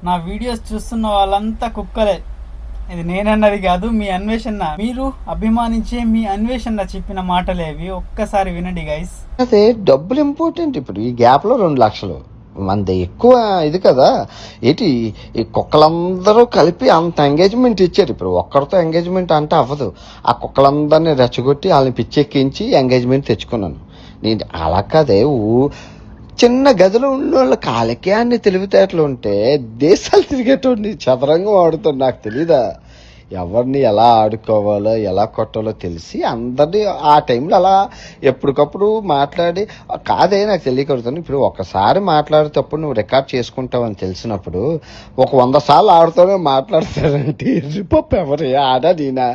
నా వీడియోస్ చూస్తున్న వాళ్ళంతా కుక్కలే. ఇది నేనన్నది కాదు, మీ అన్వేషణ, మీరు అభిమానించే మీ అన్వేషణ చెప్పిన మాటలేవి. ఒక్కసారి వినండి గైస్. అదే డబ్బులు ఇంపార్టెంట్. ఇప్పుడు ఈ గ్యాప్ లో 2 లక్షలు మంది ఎక్కువ ఇది కదా. ఏంటి ఈ కుక్కలందరూ కలిపి అంత ఎంగేజ్మెంట్ ఇచ్చారు. ఇప్పుడు ఒక్కరితో ఎంగేజ్మెంట్ అంటే అవ్వదు. ఆ కుక్కలందరినీ రెచ్చగొట్టి వాళ్ళని పిచ్చెక్కించి ఎంగేజ్మెంట్ తెచ్చుకున్నాను నేను. అలా కదే చిన్న గదిలో ఉన్న వాళ్ళ కాలకే అన్ని తెలివితేటలు ఉంటే దేశాలు తిరిగేటోడిని చదరంగం ఆడుతాడు. నాకు తెలీదా ఎవరిని ఎలా ఆడుకోవాలో ఎలా కొట్టాలో తెలిసి అందరినీ ఆ టైంలో అలా ఎప్పటికప్పుడు మాట్లాడి కాదే నాకు తెలియకూడదు. ఇప్పుడు ఒకసారి మాట్లాడేటప్పుడు నువ్వు రికార్డ్ చేసుకుంటావని తెలిసినప్పుడు ఒక 100 సార్లు ఆడుతూనే మాట్లాడతారంటే ఎర్రిపప్పు ఎవరు ఆడా నేనా?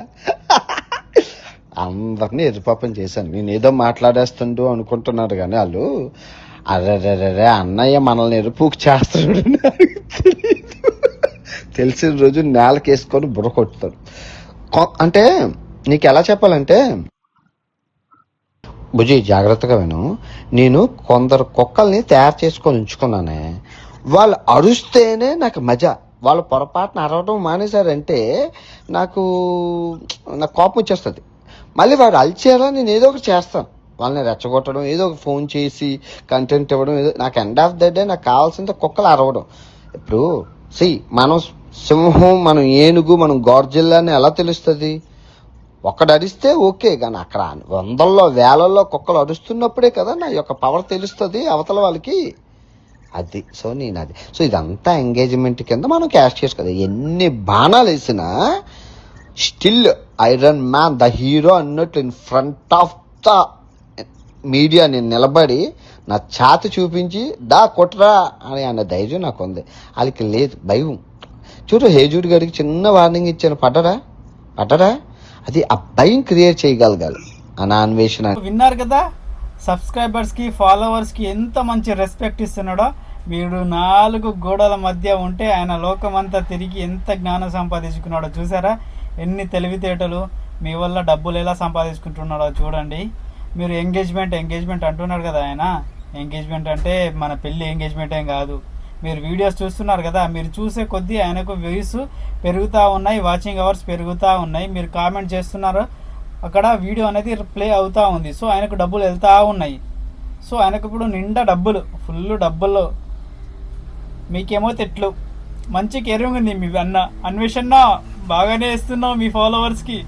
అందరినీ ఎర్రిపప్పని చేశాను నేను. ఏదో మాట్లాడేస్తుండు అనుకుంటున్నారు కానీ వాళ్ళు అరే అన్నయ్య మనల్ని ఎరుపుకు చేస్తాడు తెలిసిన రోజు నేలకేసుకొని బుర్ర కొట్టుతాడు. అంటే నీకు ఎలా చెప్పాలంటే భుజి జాగ్రత్తగా విను. నేను కొందరు కుక్కల్ని తయారు చేసుకొని ఉంచుకున్నానే. వాళ్ళు అరుస్తేనే నాకు మజా. వాళ్ళు పొరపాటున అరవడం మానేశారంటే నాకు కోపం వచ్చేస్తుంది. మళ్ళీ వాడు అలిచేలా నేను ఏదో ఒకటి చేస్తాను. వాళ్ళని రెచ్చగొట్టడం, ఏదో ఒక ఫోన్ చేసి కంటెంట్ ఇవ్వడం. ఏదో నాకు ఎండ్ ఆఫ్ ద డే నాకు కావాల్సింది కుక్కలు అరవడం. ఇప్పుడు మనం సింహం, మనం ఏనుగు, మనం గోర్జిల్లా అని ఎలా తెలుస్తుంది? ఒక్కడు అరిస్తే ఓకే, కానీ అక్కడ వందల్లో వేలల్లో కుక్కలు అరుస్తున్నప్పుడే కదా నా యొక్క పవర్ తెలుస్తుంది అవతల వాళ్ళకి. అది నేను అది ఇదంతా ఎంగేజ్మెంట్ కింద మనం క్యాష్ చేసుకోదు. ఎన్ని బాణాలు వేసినా still Iron Man the hero అన్నట్లు in front of the media నేను నిలబడి నా ఛాతి చూపించి దా కొట్టరా అని అన్న ధైర్యం నాకు ఉంది. వాళ్ళకి లేదు, భయం. చూడు హేజూడ్ గారికి చిన్న వార్నింగ్ ఇచ్చాను, పడ్డరా? అది ఆ భయం క్రియేట్ చేయగలగాలి ఆ అన్వేషణ. విన్నారు కదా, సబ్స్క్రైబర్స్ కి ఫాలోవర్స్ కి ఎంత మంచి రెస్పెక్ట్ ఇస్తున్నాడో. వీడు 4 గోడల మధ్య ఉంటే ఆయన లోకమంతా తిరిగి ఎంత జ్ఞానం సంపాదించుకున్నాడో చూసారా? ఎన్ని తెలివితేటలు. మీ వల్ల డబ్బులు ఎలా సంపాదించుకుంటున్నాడో చూడండి. మీరు ఎంగేజ్మెంట్ అంటున్నారు కదా. ఆయన ఎంగేజ్మెంట్ అంటే మన పెళ్ళి ఎంగేజ్మెంట్ ఏం కాదు. మీరు వీడియోస్ చూస్తున్నారు కదా, మీరు చూసే కొద్దీ ఆయనకు వ్యూస్ పెరుగుతూ ఉన్నాయి, వాచింగ్ అవర్స్ పెరుగుతూ ఉన్నాయి. మీరు కామెంట్ చేస్తున్నారు, అక్కడ వీడియో అనేది ప్లే అవుతూ ఉంది. సో ఆయనకు డబ్బులు వెళ్తూ ఉన్నాయి. సో ఆయనకు ఇప్పుడు నిండా డబ్బులు, ఫుల్ డబ్బులు. మీకేమో తెట్లు. మంచి కేరింగ్ ఉంది మీ అన్వేషణ. బాగానే ఇస్తున్నావు మీ ఫాలోవర్స్కి.